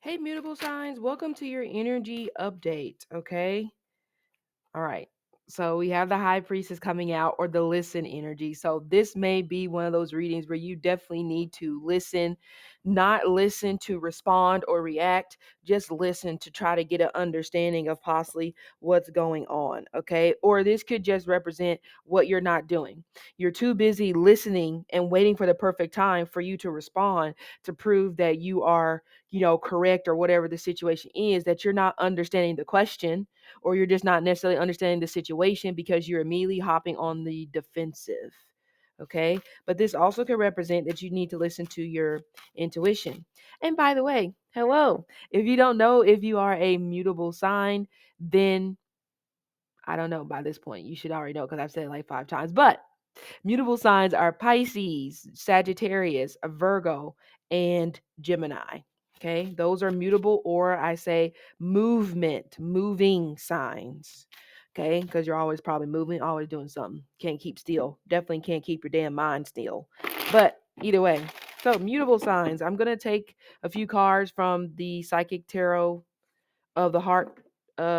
Hey, mutable signs, welcome to your energy update. Okay. All right. So we have the high priestess coming out or the listen energy. So this may be one of those readings where you definitely need to listen, not listen to respond or react, just listen to try to get an understanding of possibly what's going on. Okay. Or this could just represent what you're not doing. You're too busy listening and waiting for the perfect time for you to respond to prove that you are, correct or whatever the situation is, that you're not understanding the question or you're just not necessarily understanding the situation because you're immediately hopping on the defensive. Okay. But this also could represent that you need to listen to your intuition. And by the way, hello. If you don't know if you are a mutable sign, then I don't know by this point. You should already know because I've said it like 5 times. But mutable signs are Pisces, Sagittarius, Virgo, and Gemini. Okay, those are mutable, or I say moving signs. Okay, because you're always probably moving, always doing something. Can't keep still. Definitely can't keep your damn mind still. But either way, so mutable signs. I'm going to take a few cards from the Psychic Tarot of the Heart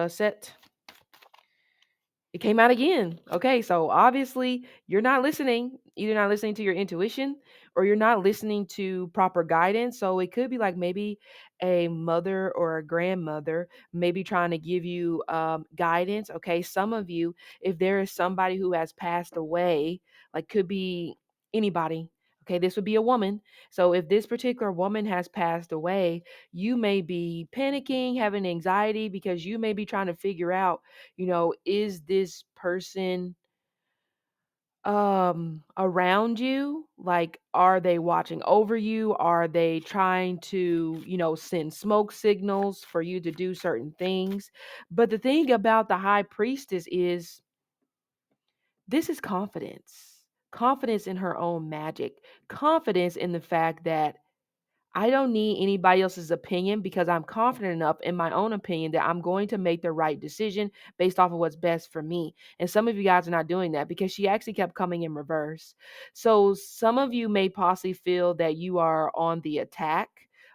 set. It came out again. Okay, so obviously you're not listening, either not listening to your intuition or you're not listening to proper guidance. So it could be like maybe a mother or a grandmother, maybe trying to give you guidance. Okay, some of you, if there is somebody who has passed away, like could be anybody. Okay, this would be a woman. So if this particular woman has passed away, you may be panicking, having anxiety because you may be trying to figure out, is this person around you? Like, are they watching over you? Are they trying to, send smoke signals for you to do certain things? But the thing about the high priestess is this is confidence in her own magic, confidence in the fact that I don't need anybody else's opinion because I'm confident enough in my own opinion that I'm going to make the right decision based off of what's best for me. And some of you guys are not doing that because she actually kept coming in reverse. So some of you may possibly feel that you are on the attack,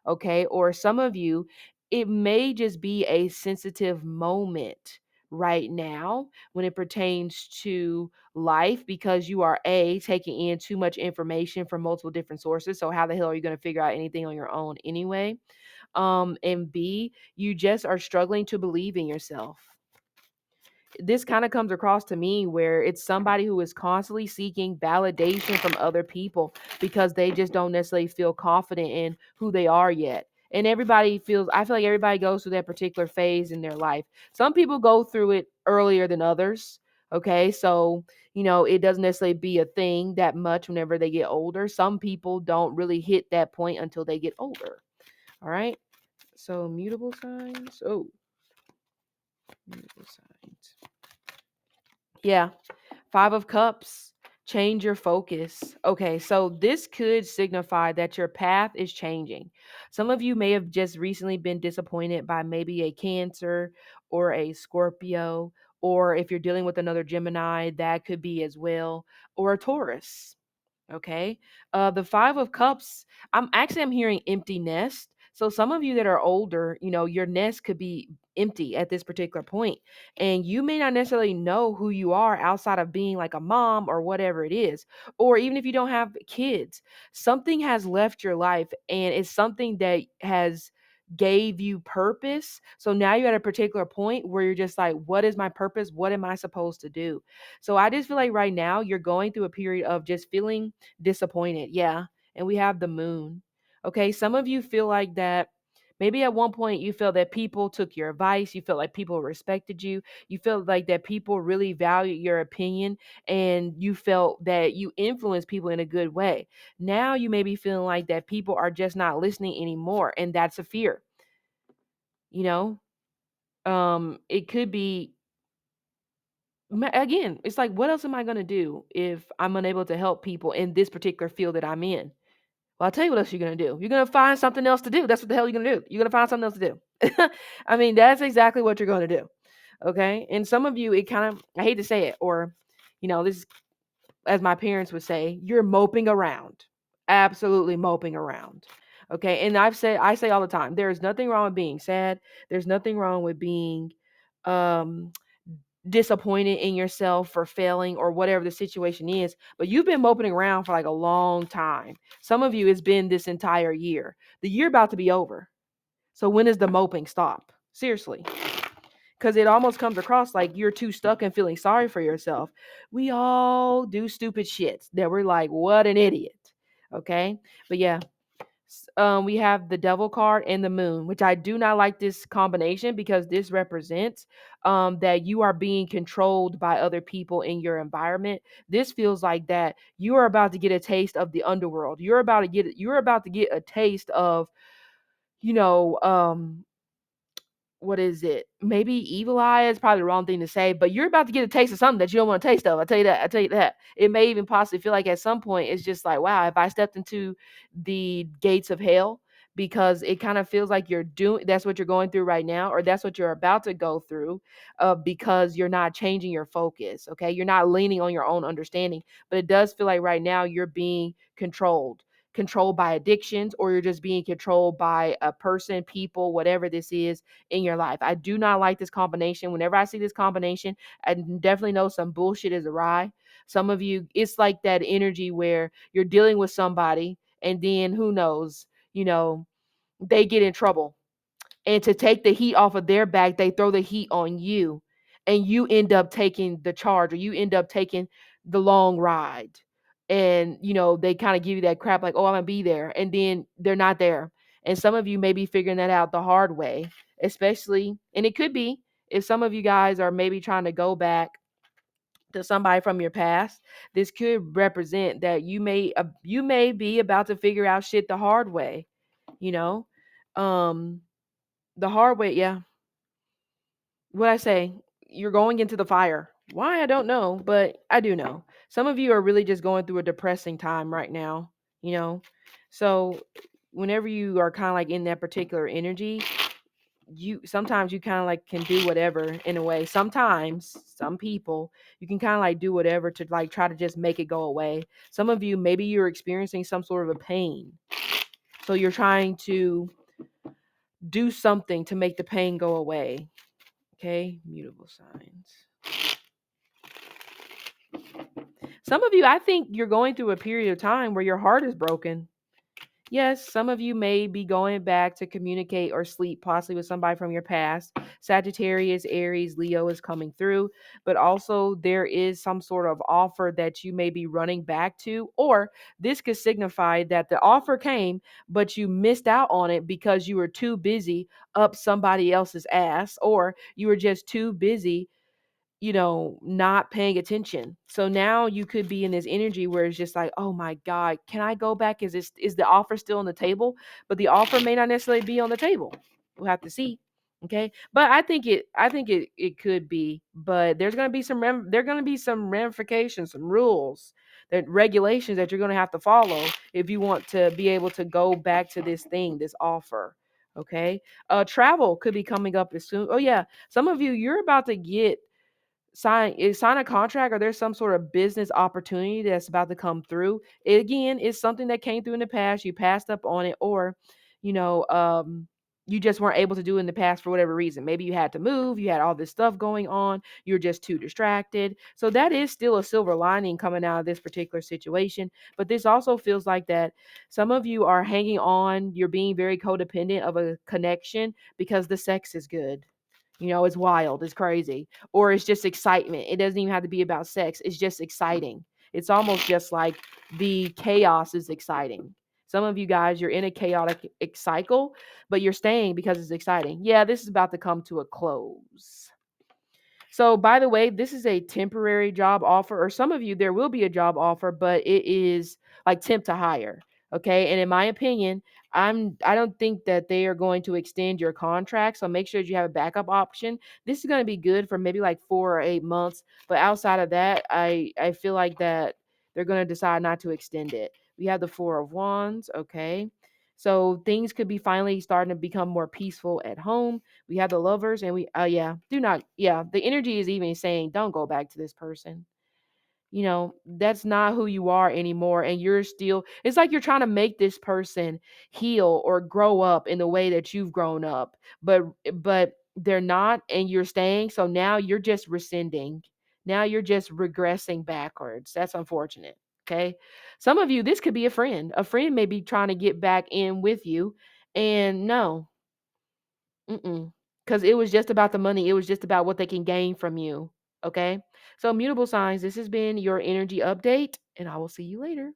okay? Or some of you, it may just be a sensitive moment right now when it pertains to life because you are taking in too much information from multiple different sources. So how the hell are you going to figure out anything on your own anyway? And B, you just are struggling to believe in yourself. This kind of comes across to me where it's somebody who is constantly seeking validation from other people because they just don't necessarily feel confident in who they are yet. And I feel like everybody goes through that particular phase in their life. Some people go through it earlier than others. Okay. So, it doesn't necessarily be a thing that much whenever they get older. Some people don't really hit that point until they get older. All right. So, mutable signs. Oh, mutable signs. Yeah. 5 of Cups, change your focus. Okay, so this could signify that your path is changing. Some of you may have just recently been disappointed by maybe a Cancer or a Scorpio, or if you're dealing with another Gemini, that could be as well, or a Taurus. Okay. The 5 of Cups, I'm hearing empty nest. So some of you that are older, your nest could be empty at this particular point. And you may not necessarily know who you are outside of being like a mom or whatever it is. Or even if you don't have kids, something has left your life and it's something that has gave you purpose. So now you're at a particular point where you're just like, what is my purpose? What am I supposed to do? So I just feel like right now you're going through a period of just feeling disappointed. Yeah. And we have the moon. Okay. Some of you feel like that. Maybe at one point you felt that people took your advice. You felt like people respected you. You felt like that people really valued your opinion and you felt that you influenced people in a good way. Now you may be feeling like that people are just not listening anymore. And that's a fear. You know, it could be again, it's like, what else am I going to do if I'm unable to help people in this particular field that I'm in? Well, I'll tell you what else you're going to do. You're going to find something else to do. That's what the hell you're going to do. You're going to find something else to do. I mean, that's exactly what you're going to do. Okay. And some of you, it kind of, I hate to say it, or, this, as my parents would say, you're moping around, absolutely moping around. Okay. And I say all the time, there is nothing wrong with being sad. There's nothing wrong with being um disappointed in yourself for failing or whatever the situation is, but you've been moping around for like a long time. Some of you, it's been this entire year. The year about to be over. So when does the moping stop? Seriously. Because it almost comes across like you're too stuck and feeling sorry for yourself. We all do stupid shit that we're like, what an idiot. Okay. But yeah, we have the devil card and the moon, which I do not like this combination because this represents that you are being controlled by other people in your environment. This feels like that you are about to get a taste of the underworld. You're about to get a taste of, you know, what is it? Maybe evil eye is probably the wrong thing to say, but you're about to get a taste of something that you don't want to taste of. I tell you that. I tell you that. It may even possibly feel like at some point it's just like, wow, if I stepped into the gates of hell, because it kind of feels like that's what you're going through right now, or that's what you're about to go through, because you're not changing your focus. Okay. You're not leaning on your own understanding, but it does feel like right now you're being controlled by addictions, or you're just being controlled by a person, people, whatever this is in your life. I do not like this combination. Whenever I see this combination, I definitely know some bullshit is awry. Some of you, it's like that energy where you're dealing with somebody and then who knows, you know, they get in trouble. And to take the heat off of their back, they throw the heat on you. And you end up taking the charge, or you end up taking the long ride. And, they kind of give you that crap like, oh, I'm going to be there. And then they're not there. And some of you may be figuring that out the hard way, especially, and it could be if some of you guys are maybe trying to go back to somebody from your past. This could represent that you may be about to figure out shit the hard way, you know. Um the hard way, yeah. What I say, you're going into the fire. Why? I don't know, but I do know. Some of you are really just going through a depressing time right now, you know? So whenever you are kind of like in that particular energy, you sometimes you kind of like can do whatever in a way. Sometimes some people, you can kind of like do whatever to like try to just make it go away. Some of you, maybe you're experiencing some sort of a pain. So you're trying to do something to make the pain go away. Okay, mutable signs. Some of you, I think you're going through a period of time where your heart is broken. Yes, some of you may be going back to communicate or sleep, possibly with somebody from your past. Sagittarius, Aries, Leo is coming through, but also there is some sort of offer that you may be running back to, or this could signify that the offer came, but you missed out on it because you were too busy up somebody else's ass, or you were just too busy, not paying attention. So now you could be in this energy where it's just like, oh my God, can I go back? Is the offer still on the table? But the offer may not necessarily be on the table. We'll have to see. Okay. But I think it could be, but there's gonna be some ramifications, some rules, that regulations that you're gonna have to follow if you want to be able to go back to this offer. Okay. Travel could be coming up as soon. Oh yeah. Some of you, you're about to sign a contract, or there's some sort of business opportunity that's about to come through. It, again, is something that came through in the past, you passed up on it, or you know you just weren't able to do in the past for whatever reason. Maybe you had to move, you had all this stuff going on, you're just too distracted. So that is still a silver lining coming out of this particular situation. But this also feels like that some of you are hanging on, you're being very codependent of a connection because the sex is good. It's wild, it's crazy, or it's just excitement. It doesn't even have to be about sex. It's just exciting. It's almost just like the chaos is exciting. Some of you guys, you're in a chaotic cycle, but you're staying because it's exciting. Yeah, this is about to come to a close. So, by the way, this is a temporary job offer, or some of you, there will be a job offer, but it is like temp to hire. Okay. And in my opinion, I don't think that they are going to extend your contract. So make sure that you have a backup option. This is going to be good for maybe like 4 or 8 months. But outside of that, I feel like that they're going to decide not to extend it. We have the Four of Wands. Okay. So things could be finally starting to become more peaceful at home. We have the Lovers, and we yeah, do not, yeah, the energy is even saying don't go back to this person. That's not who you are anymore. And you're still, it's like you're trying to make this person heal or grow up in the way that you've grown up, but they're not, and you're staying. So now you're just rescinding. Now you're just regressing backwards. That's unfortunate. Okay. Some of you, this could be a friend. A friend may be trying to get back in with you. And no, mm-mm. Because it was just about the money. It was just about what they can gain from you. Okay. So, mutable signs, this has been your energy update, and I will see you later.